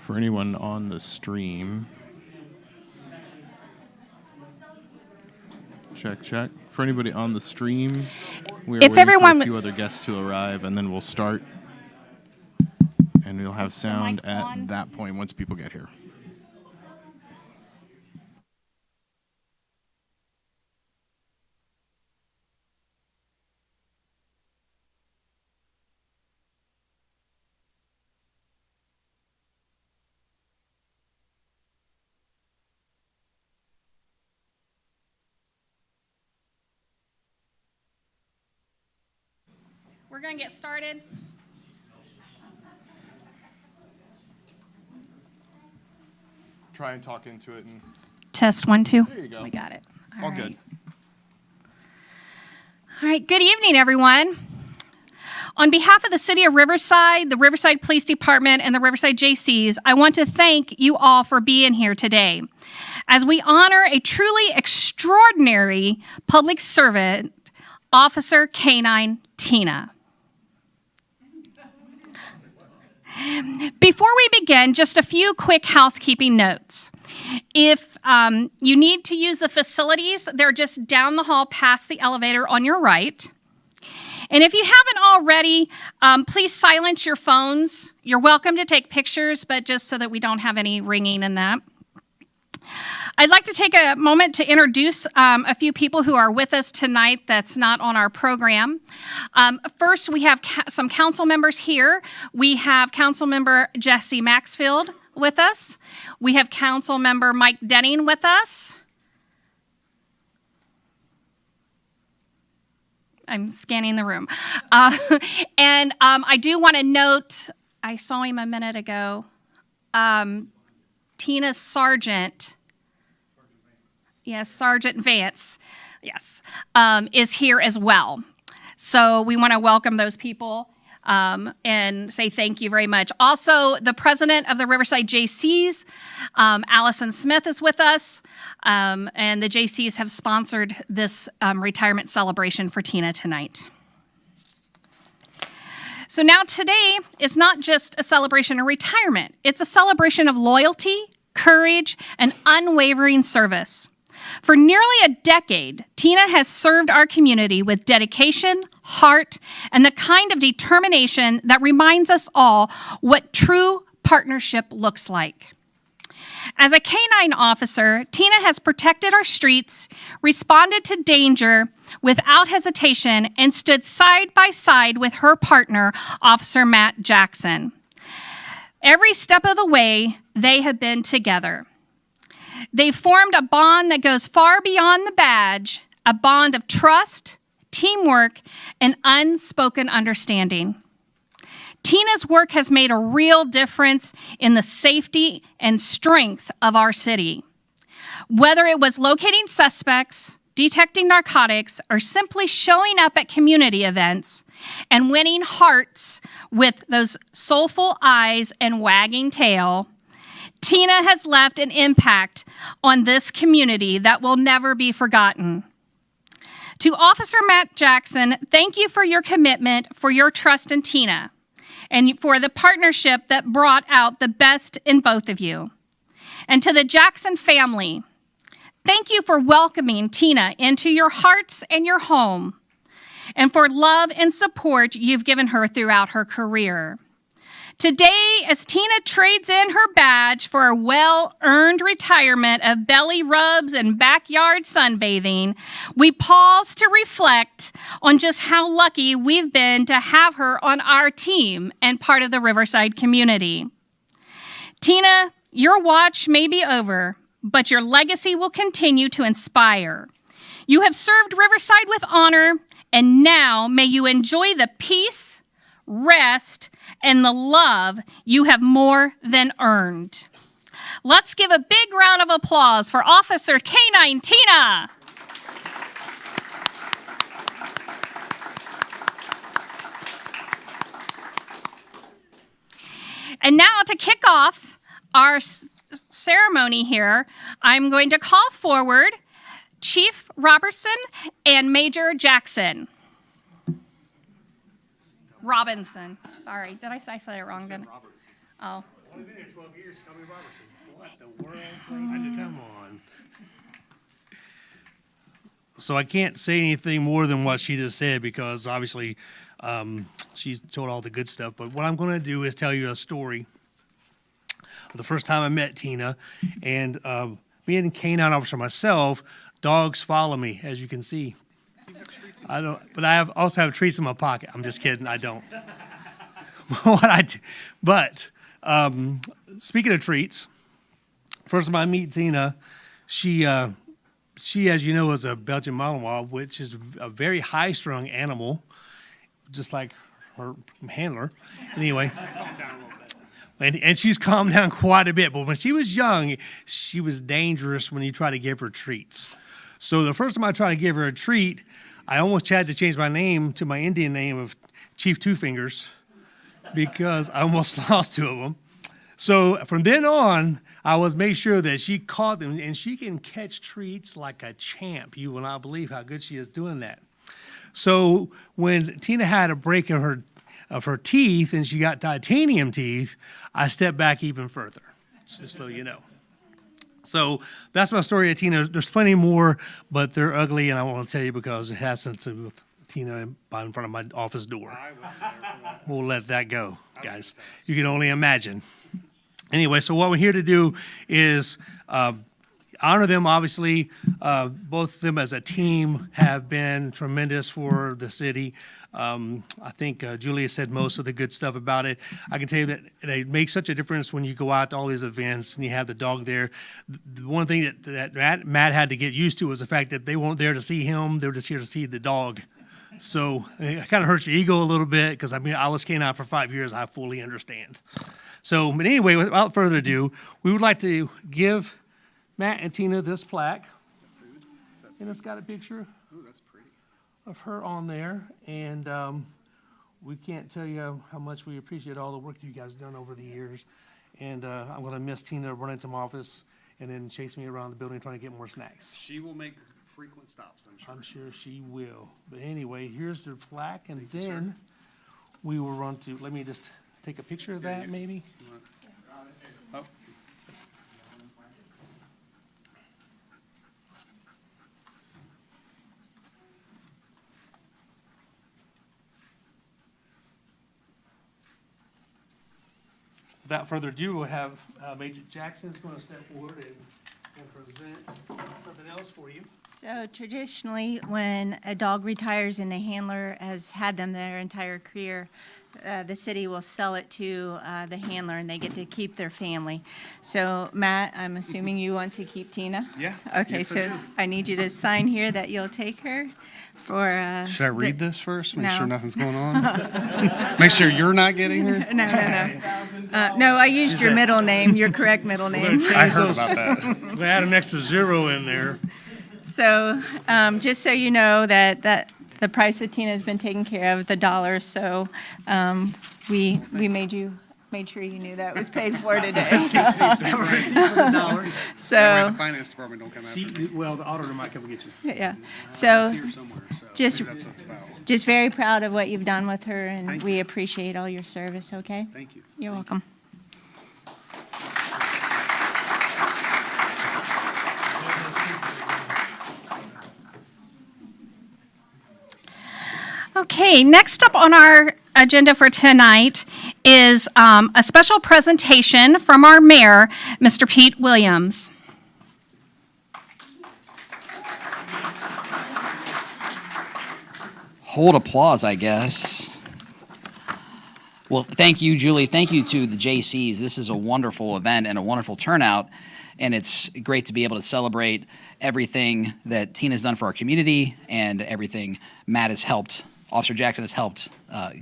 For anyone on the stream, check. For anybody on the stream, we are waiting for a few other guests to arrive, and then we'll start. And we'll have sound at that point once people get here. We're going to get started. Try and talk into it. And Test 1, 2. There you go. We got it. All good. All right. Good evening, everyone. On behalf of the City of Riverside, the Riverside Police Department, and the Riverside Jaycees, I want to thank you all for being here today as we honor a truly extraordinary public servant, Officer K-9 Tina. Before we begin, just a few quick housekeeping notes. If you need to use the facilities, they're just down the hall past the elevator on your right. And if you haven't already, please silence your phones. You're welcome to take pictures, but just so that we don't have any ringing in that. I'd like to take a moment to introduce a few people who are with us tonight that's not on our program. First, we have some council members here. We have Council Member Jesse Maxfield with us. We have Council Member Mike Denning with us. I'm scanning the room. And I do want to note, I saw him a minute ago, Tina's sergeant. Yes, Sergeant Vance, yes, is here as well. So we want to welcome those people and say thank you very much. Also, the president of the Riverside Jaycees, Allison Smith, is with us, and the Jaycees have sponsored this retirement celebration for Tina tonight. So now today is not just a celebration of retirement. It's a celebration of loyalty, courage, and unwavering service. For nearly a decade, Tina has served our community with dedication, heart, and the kind of determination that reminds us all what true partnership looks like. As a K-9 officer, Tina has protected our streets, responded to danger without hesitation, and stood side by side with her partner, Officer Matt Jackson. Every step of the way, they have been together. They formed a bond that goes far beyond the badge, a bond of trust, teamwork, and unspoken understanding. Tina's work has made a real difference in the safety and strength of our city. Whether it was locating suspects, detecting narcotics, or simply showing up at community events and winning hearts with those soulful eyes and wagging tail, Tina has left an impact on this community that will never be forgotten. To Officer Matt Jackson, thank you for your commitment, for your trust in Tina, and for the partnership that brought out the best in both of you. And to the Jackson family, thank you for welcoming Tina into your hearts and your home, and for love and support you've given her throughout her career. Today, as Tina trades in her badge for a well-earned retirement of belly rubs and backyard sunbathing, we pause to reflect on just how lucky we've been to have her on our team and part of the Riverside community. Tina, your watch may be over, but your legacy will continue to inspire. You have served Riverside with honor, and now may you enjoy the peace, rest, and the love you have more than earned. Let's give a big round of applause for Officer K-9 Tina. And now to kick off our ceremony here, I'm going to call forward Chief Robertson and Major Jackson. Robinson. Sorry, did I say it wrong? Oh. Only been here 12 years, Tommy Robertson. What the world? Come on. So I can't say anything more than what she just said because obviously she's told all the good stuff. But what I'm going to do is tell you a story. The first time I met Tina, and being a canine officer myself, dogs follow me, as you can see. I don't, but also have treats in my pocket. I'm just kidding. I don't. But speaking of treats, first time I meet Tina, she, as you know, is a Belgian Malinois, which is a very high-strung animal, just like her handler. Anyway, and she's calmed down quite a bit. But when she was young, she was dangerous when you try to give her treats. So the first time I tried to give her a treat, I almost had to change my name to my Indian name of Chief Two Fingers because I almost lost two of them. So from then on, I was made sure that she caught them, and she can catch treats like a champ. You will not believe how good she is doing that. So when Tina had a break in her teeth and she got titanium teeth, I stepped back even further, just so you know. So that's my story of Tina. There's plenty more, but they're ugly, and I won't tell you because it has something to do with Tina in front of my office door. We'll let that go, guys. You can only imagine. Anyway, so what we're here to do is honor them. Obviously, both of them as a team have been tremendous for the city. I think Julia said most of the good stuff about it. I can tell you that it makes such a difference when you go out to all these events and you have the dog there. The one thing that Matt had to get used to was the fact that they weren't there to see him. They were just here to see the dog. So it kind of hurts your ego a little bit because, I mean, I was canine for 5 years. I fully understand. So, but anyway, without further ado, we would like to give Matt and Tina this plaque. And it's got a picture of her on there. And we can't tell you how much we appreciate all the work you guys done over the years. And I'm going to miss Tina running to my office and then chase me around the building trying to get more snacks. She will make frequent stops, I'm sure. I'm sure she will. But anyway, here's the plaque, and then we will run to, let me just take a picture of that, maybe. Oh, Without further ado, we'll have Major Jackson's going to step forward and present something else for you. So traditionally, when a dog retires and the handler has had them their entire career, the city will sell it to the handler and they get to keep their family. So Matt, I'm assuming you want to keep Tina? Yeah. Okay, Yes, I so do. I need you to sign here that you'll take her for. should I read this first? Make sure No. nothing's going on? Make sure you're not getting her? No, no. No, I used your middle name, your correct middle name. I heard about that. We're going to add an extra 0 in there. So, just so you know that the price of Tina has been taken care of, the dollar, so, we made sure you knew that was paid for today. Receipt for the dollar. That way the So, finance department don't come after me. Well, the auditor might come get you. yeah, so Here somewhere, so just- maybe that's what it's about. just very proud of what you've done with her, and Thank we appreciate all your service, okay? Thank you. You're welcome. Okay, next up on our agenda for tonight is a special presentation from our mayor, Mr. Pete Williams. Hold applause, I guess. Well, thank you, Julie. Thank you to the JCs. This is a wonderful event and a wonderful turnout, and it's great to be able to celebrate everything that Tina's done for our community and everything Matt has helped, Officer Jackson has helped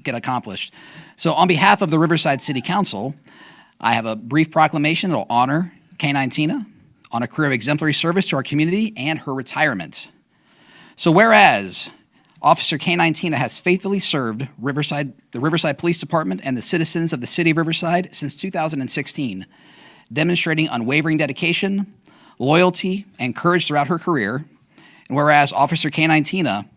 get accomplished. So on behalf of the Riverside City Council, I have a brief proclamation that will honor Canine Tina on a career of exemplary service to our community and her retirement. So whereas Officer Canine Tina has faithfully served the Riverside Police Department and the citizens of the city of Riverside since 2016, demonstrating unwavering dedication, loyalty, and courage throughout her career. And whereas Officer Canine Tina,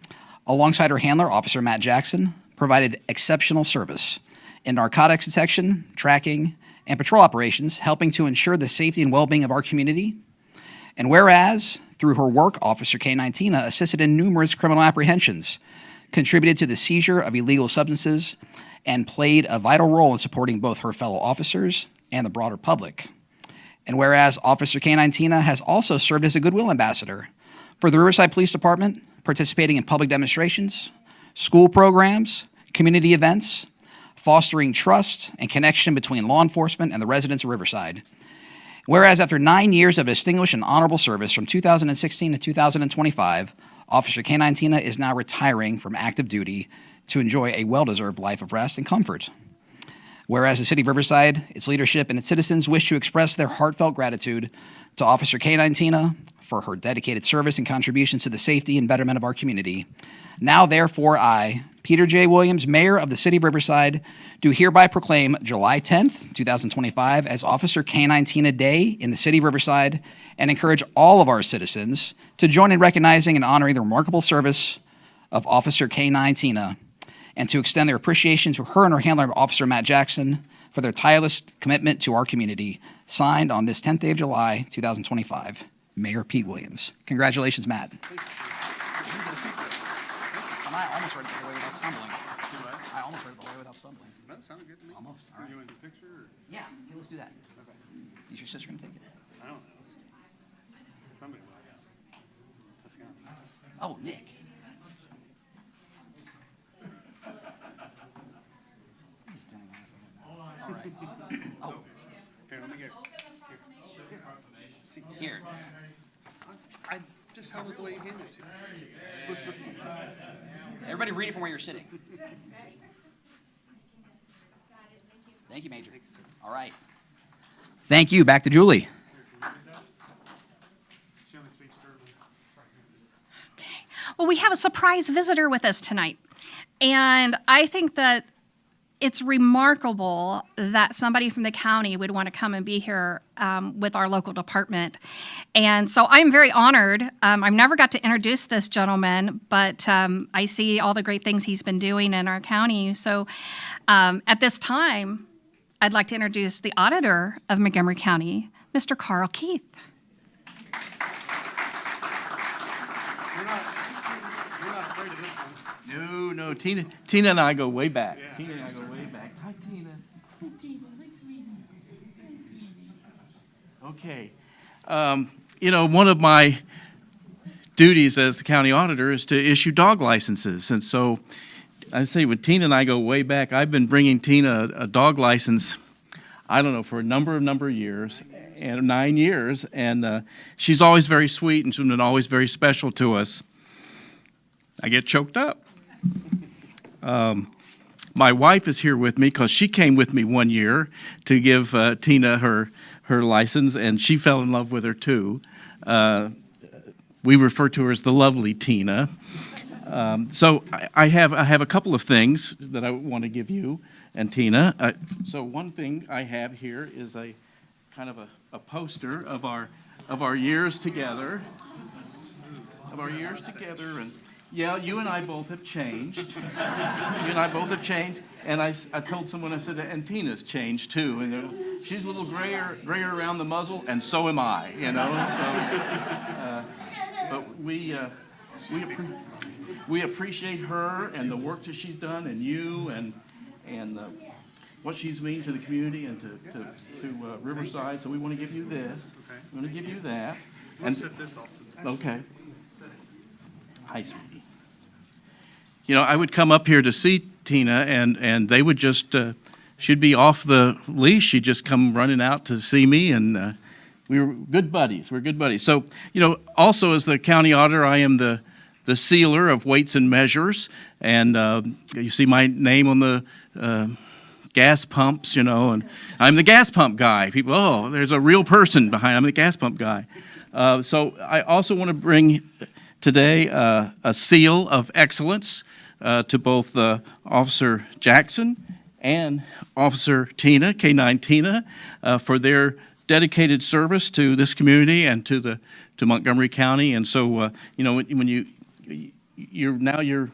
alongside her handler, Officer Matt Jackson, provided exceptional service in narcotics detection, tracking, and patrol operations, helping to ensure the safety and well-being of our community. And whereas, through her work, Officer K-9 Tina assisted in numerous criminal apprehensions, contributed to the seizure of illegal substances, and played a vital role in supporting both her fellow officers and the broader public. And whereas Officer K-9 Tina has also served as a goodwill ambassador for the Riverside Police Department, participating in public demonstrations, school programs, community events, fostering trust and connection between law enforcement and the residents of Riverside. Whereas after 9 years of distinguished and honorable service from 2016 to 2025, Officer K-9 Tina is now retiring from active duty to enjoy a well-deserved life of rest and comfort. Whereas the City of Riverside, its leadership, and its citizens wish to express their heartfelt gratitude to Officer K-9 Tina for her dedicated service and contributions to the safety and betterment of our community. Now, therefore, I, Peter J. Williams, Mayor of the City of Riverside, do hereby proclaim July 10th, 2025 as Officer K-9 Tina Day in the City of Riverside and encourage all of our citizens to join in recognizing and honoring the remarkable service of Officer K-9 Tina and to extend their appreciation to her and her handler, Officer Matt Jackson, for their tireless commitment to our community. Signed on this 10th day of July, 2025, Mayor Pete Williams. Congratulations, Matt. I almost read it the way without stumbling. I almost read it the way without stumbling. That sounded good to me. Almost. All right. You want to do a picture? Or? Yeah, let's do that. Is your sister going to take it? I don't know. Somebody will. Let's go. Oh, Nick. He's doing it. All right. Oh, Here, let me get. here. I just held it the way you handed it to me. Everybody read it from where you're sitting. Thank you, Major. All right. Thank you. Back to Julie. She only speaks German. Okay. Well, we have a surprise visitor with us tonight. And I think that it's remarkable that somebody from the county would want to come and be here with our local department. And so I'm very honored. I've never got to introduce this gentleman, but I see all the great things he's been doing in our county. So at this time, I'd like to introduce the auditor of Montgomery County, Mr. Carl Keith. You're not afraid of this one. No. Tina and I go way back. Tina and I go way back. Hi, Tina. Okay. One of my duties as the county auditor is to issue dog licenses. And so I say with Tina and I go way back. I've been bringing Tina a dog license, I don't know, for a number of years, and 9 years. And she's always very sweet and she's been always very special to us. I get choked up. My wife is here with me because she came with me 1 year to give Tina her license, and she fell in love with her too. We refer to her as the lovely Tina. So I have a couple of things that I want to give you and Tina. So one thing I have here is a kind of a poster of our years together. And yeah, you and I both have changed. And I told someone, I said, and Tina's changed too. And she's a little grayer around the muzzle, and so am I, So, but we appreciate her and the work that she's done, and you, and what she's mean to the community and to Riverside. So we want to give you this. Okay. We want to give you that. We'll set this off to the Okay. Hi, sweetie. I would come up here to see Tina, and they would just, she'd be off the leash. She'd just come running out to see me, and we were good buddies. We're good buddies. So, also as the county auditor, I am the sealer of weights and measures, and you see my name on the gas pumps, and I'm the gas pump guy. People, there's a real person behind. I'm the gas pump guy. So I also want to bring today a seal of excellence to both Officer Jackson and Officer Tina, K-9 Tina, for their dedicated service to this community and to Montgomery County. And so, when you're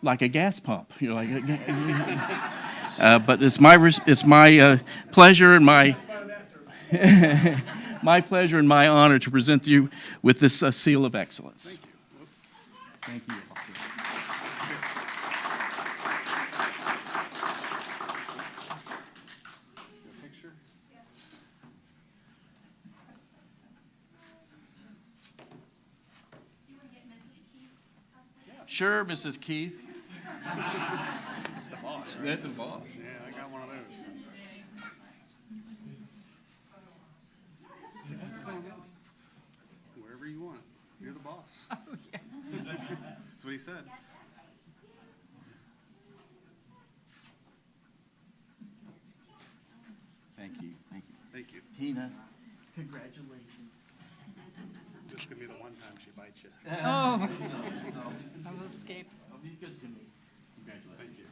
like a gas pump, you're like, But it's my pleasure and my my pleasure and my honor to present you with this seal of excellence. Thank you. Sure, Mrs. Keith. It's the boss, right? That's the boss. Yeah, I got one of those. So what's going on? Wherever you want. You're the boss. Oh, yeah. That's what he said. Thank you. Thank you. Thank you. Tina, congratulations. This is going to be the one time she bites you. Oh, I will escape. Be good to me. Thank you.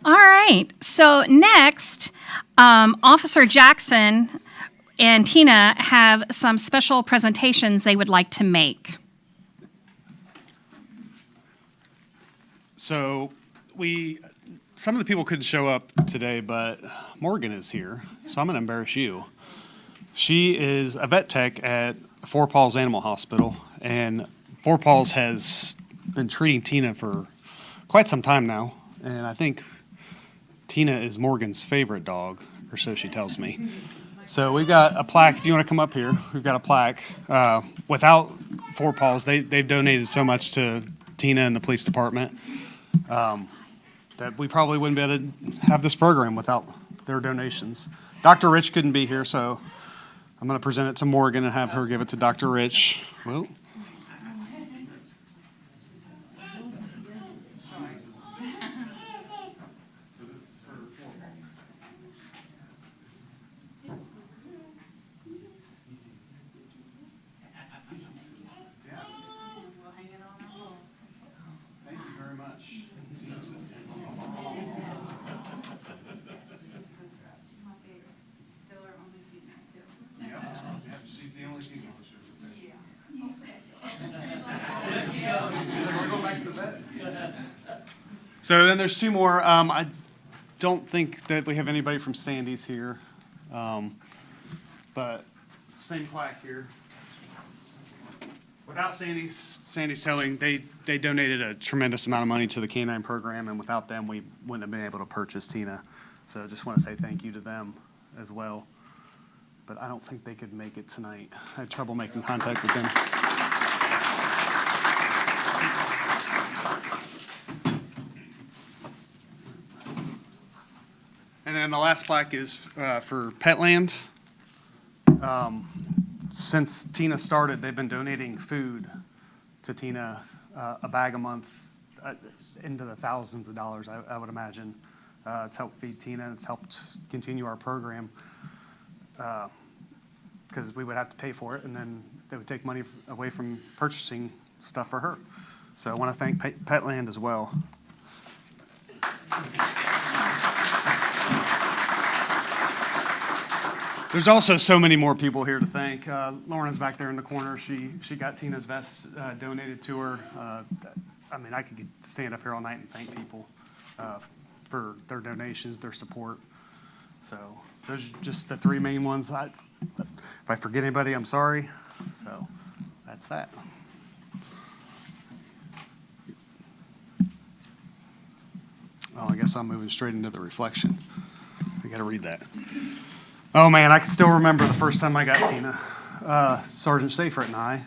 All right. So next, Officer Jackson and Tina have some special presentations they would like to make. So some of the people couldn't show up today, but Morgan is here, so I'm going to embarrass you. She is a vet tech at Four Paws Animal Hospital, and Four Paws has been treating Tina for quite some time now, and I think Tina is Morgan's favorite dog, or so she tells me. So we've got a plaque. If you want to come up here, we've got a plaque. Without Four Paws, they've donated so much to Tina and the police department that we probably wouldn't be able to have this program without their donations. Dr. Rich couldn't be here, so I'm going to present it to Morgan and have her give it to Dr. Rich. Well, thank you very much. Yep, she's the only female. We're going back to the vet. So then there's two more. I don't think that we have anybody from Sandy's here, but same plaque here. Without Sandy's Towing, they donated a tremendous amount of money to the canine program, and without them, we wouldn't have been able to purchase Tina. So just want to say thank you to them as well. But I don't think they could make it tonight. I had trouble making contact with them. And then the last plaque is for Petland. Since Tina started, they've been donating food to Tina, a bag a month, into the thousands of dollars, I would imagine. It's helped feed Tina, it's helped continue our program, because we would have to pay for it, and then they would take money away from purchasing stuff for her. So I want to thank Petland as well. There's also so many more people here to thank. Lauren's back there in the corner. She got Tina's vest donated to her. I mean, I could stand up here all night and thank people for their donations, their support. So those are just the three main ones. If I forget anybody, I'm sorry. So that's that. Oh, I guess I'm moving straight into the reflection. I got to read that. Oh, man, I can still remember the first time I got Tina. Sergeant Seyfert and I,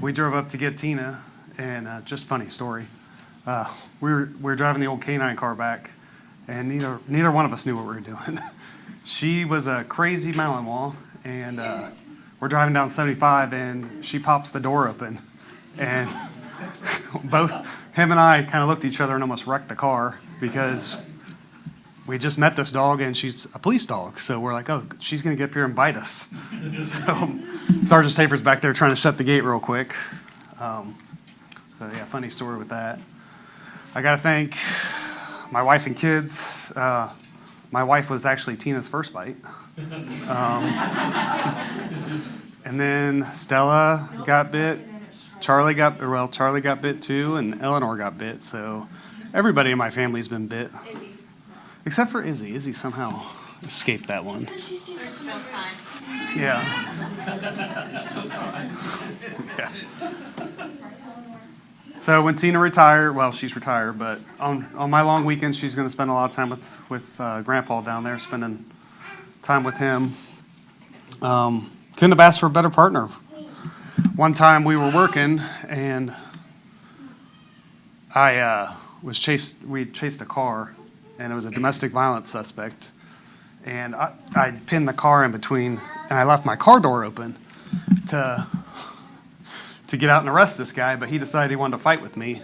we drove up to get Tina, and just funny story. We were driving the old canine car back, and neither one of us knew what we were doing. She was a crazy Malinois, and we're driving down 75, and she pops the door open, and both him and I kind of looked at each other and almost wrecked the car because we just met this dog, and she's a police dog. So we're like, oh, she's going to get up here and bite us. So Sergeant Safer's back there trying to shut the gate real quick. So, yeah, funny story with that. I got to thank my wife and kids. My wife was actually Tina's first bite. And then Stella got bit. Charlie got bit too, and Eleanor got bit. So everybody in my family's been bit. Except for Izzy. Izzy somehow escaped that one. Yeah. Yeah. So when Tina retired, well, she's retired, but on my long weekend, she's going to spend a lot of time with Grandpa down there, spending time with him. Couldn't have asked for a better partner. One time we were working, and we chased a car, and it was a domestic violence suspect. And I pinned the car in between, and I left my car door open to get out and arrest this guy, but he decided he wanted to fight with me.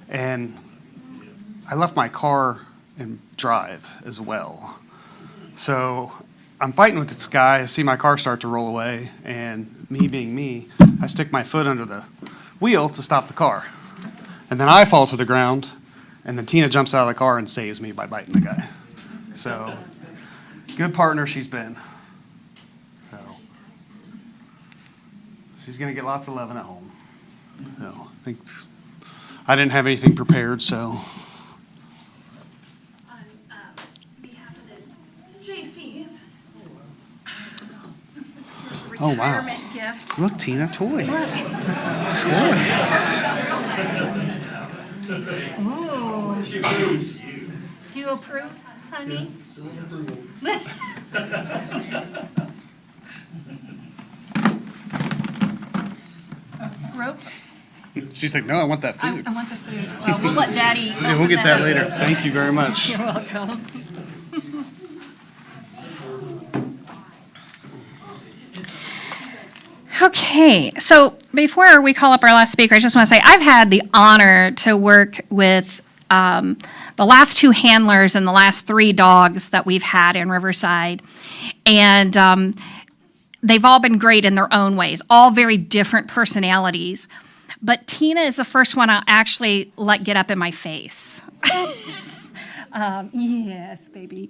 And I left my car in drive as well. So I'm fighting with this guy. I see my car start to roll away, and me being me, I stick my foot under the wheel to stop the car. And then I fall to the ground, and then Tina jumps out of the car and saves me by biting the guy. So good partner she's been. So she's going to get lots of loving at home. So I think I didn't have anything prepared, so. On behalf of the JCs. Oh, wow. Retirement gift. Look, Tina, toys. Ooh. Do you approve, honey? Rope? She's like, no, I want that I food. want the food. Well, we'll let Daddy. Yeah, we'll get that later. Thank you very much. You're welcome. Okay, so before we call up our last speaker, I just want to say I've had the honor to work with the last 2 handlers and the last 3 dogs that we've had in Riverside. And they've all been great in their own ways, all very different personalities. But Tina is the first one I'll actually let get up in my face. Yes, baby.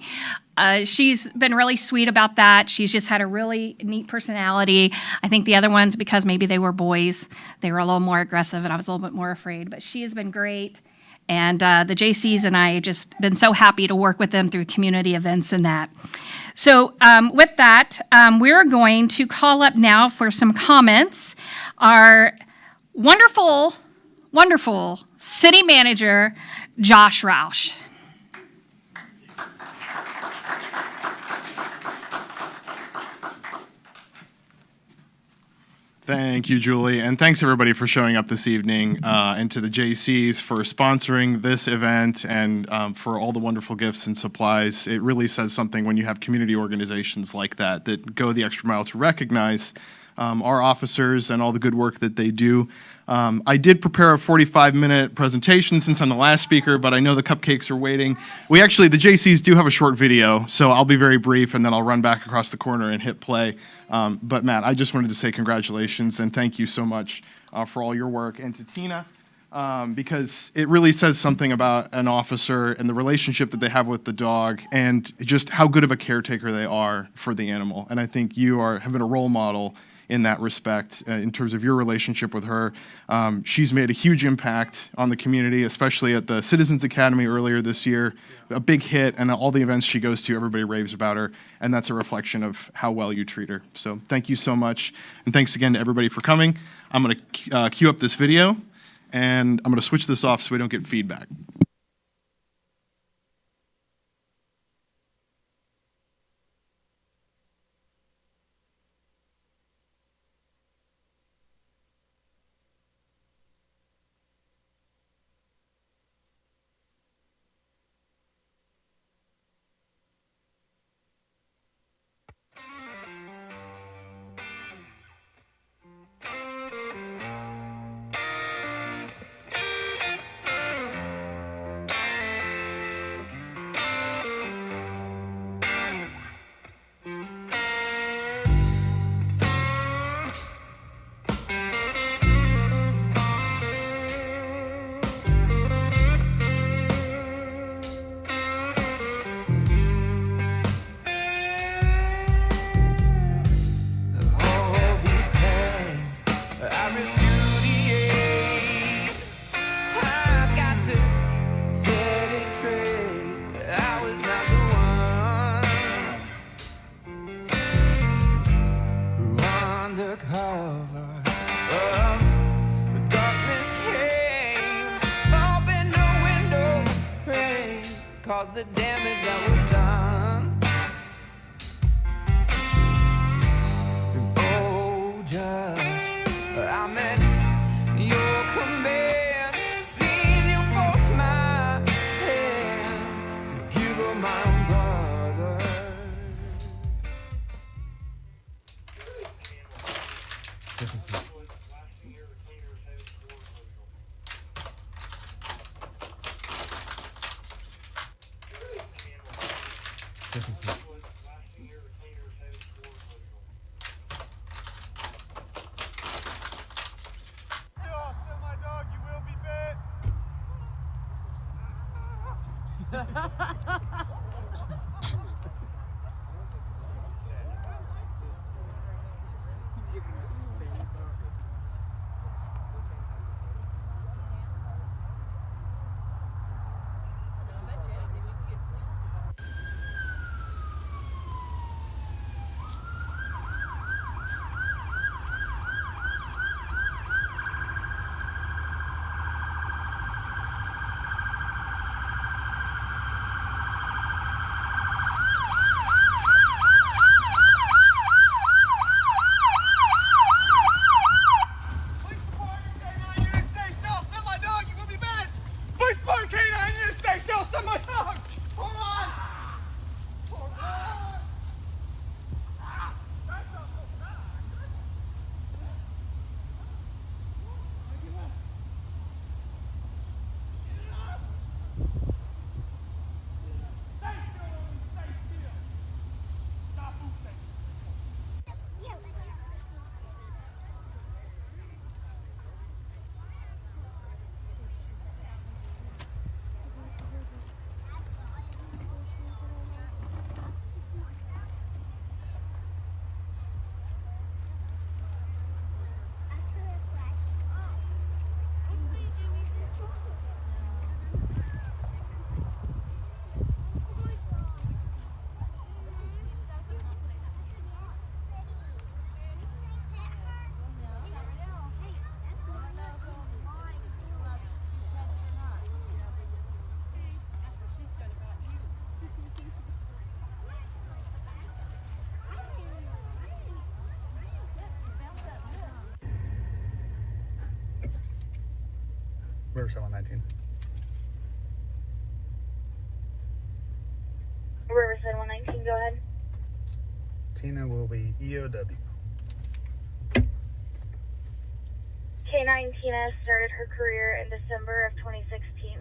She's been really sweet about that. She's just had a really neat personality. I think the other ones, because maybe they were boys, they were a little more aggressive, and I was a little bit more afraid. But she has been great. And the JCs and I have just been so happy to work with them through community events and that. So with that, we're going to call up now for some comments our wonderful, wonderful city manager, Josh Roush. Thank you, Julie, and thanks everybody for showing up this evening, and to the JCs for sponsoring this event, and for all the wonderful gifts and supplies. It really says something when you have community organizations like that go the extra mile to recognize our officers and all the good work that they do. I did prepare a 45-minute presentation since I'm the last speaker, but I know the cupcakes are waiting. The JCs do have a short video, so I'll be very brief, and then I'll run back across the corner and hit play. But Matt, I just wanted to say congratulations and thank you so much for all your work. And to Tina, because it really says something about an officer and the relationship that they have with the dog and just how good of a caretaker they are for the animal. And I think you have been a role model in that respect, in terms of your relationship with her. She's made a huge impact on the community, especially at the Citizens Academy earlier this year. A big hit, and all the events she goes to, everybody raves about her, and that's a reflection of how well you treat her. So thank you so much, and thanks again to everybody for coming. I'm going to queue up this video, and I'm going to switch this off so we don't get feedback. I repudiate. I've got to set it straight. I was not the one who undercover of the darkness came. Open no window, pray, cause the damage that was done. Oh, Judge, I'm at your command. Seen you force my hand to give up my own brother. Riverside 119. Riverside 119, go ahead. Tina will be EOW. K9 Tina started her career in December of 2016.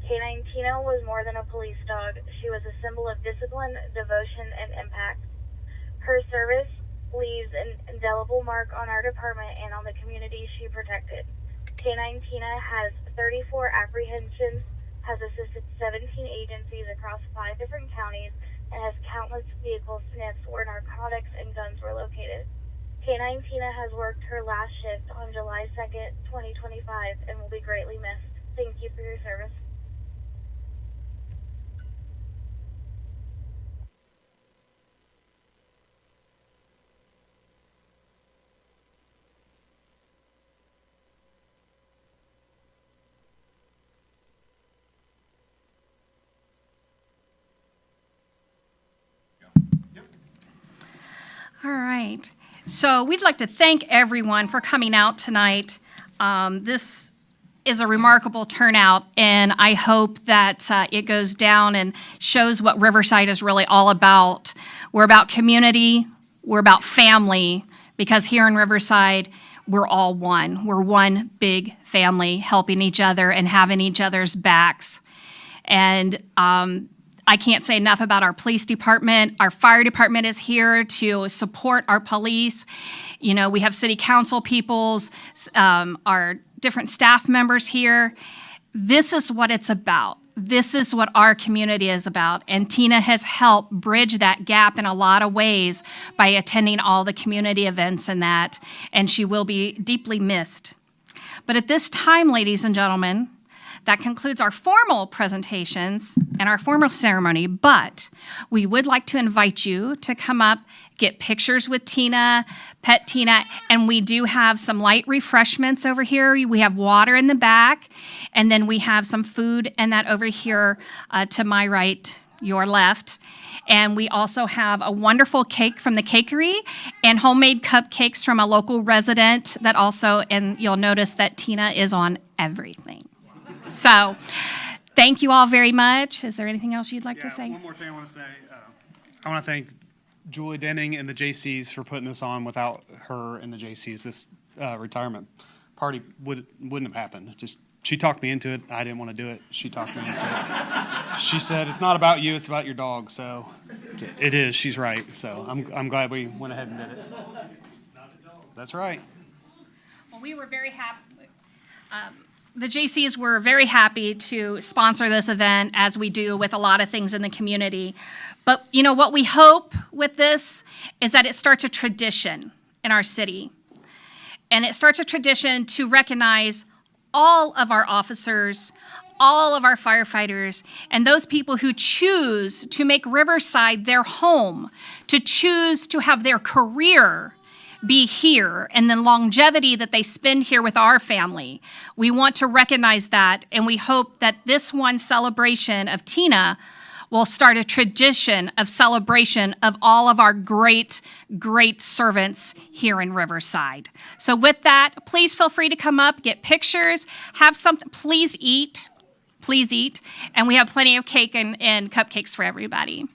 K9 Tina was more than a police dog. She was a symbol of discipline, devotion, and impact. Her service leaves an indelible mark on our department and on the community she protected. K9 Tina has 34 apprehensions, has assisted 17 agencies across 5 different counties, and has countless vehicle sniffs where narcotics and guns were located. K9 Tina has worked her last shift on July 2nd, 2025, and will be greatly missed. Thank you for your service. All right. So we'd like to thank everyone for coming out tonight. This is a remarkable turnout, and I hope that it goes down and shows what Riverside is really all about. We're about community, we're about family, because here in Riverside, we're all one. We're one big family, helping each other and having each other's backs. And I can't say enough about our police department. Our fire department is here to support our police. You know, we have city council peoples, our different staff members here. This is what it's about. this is what our community is about. And Tina has helped bridge that gap in a lot of ways by attending all the community events and that, and she will be deeply missed. But at this time, ladies and gentlemen, that concludes our formal presentations and our formal ceremony, but we would like to invite you to come up, get pictures with Tina, pet Tina, and we do have some light refreshments over here. We have water in the back, and then we have some food and that over here to my right, your left. And we also have a wonderful cake from the cakery and homemade cupcakes from a local resident that also, and you'll notice that Tina is on everything. So, thank you all very much. Is there anything else you'd like to say? One more thing I want to say. I want to thank Julie Denning and the JCs for putting this on. Without her and the JCs, this retirement party wouldn't have happened. Just she talked me into it. I didn't want to do it. She talked me into it. She said, "It's not about you. It's about your dog." So it is. She's right. So I'm glad we went ahead and did it. That's right. Well, we were very happy. The JCs were very happy to sponsor this event, as we do with a lot of things in the community. But, you know, what we hope with this is that it starts a tradition in our city. And it starts a tradition to recognize all of our officers, all of our firefighters, and those people who choose to make Riverside their home, to choose to have their career be here, and the longevity that they spend here with our family. We want to recognize that, and we hope that this one celebration of Tina will start a tradition of celebration of all of our great, great servants here in Riverside. So with that, please feel free to come up, get pictures, have something, please eat, and we have plenty of cake and cupcakes for everybody.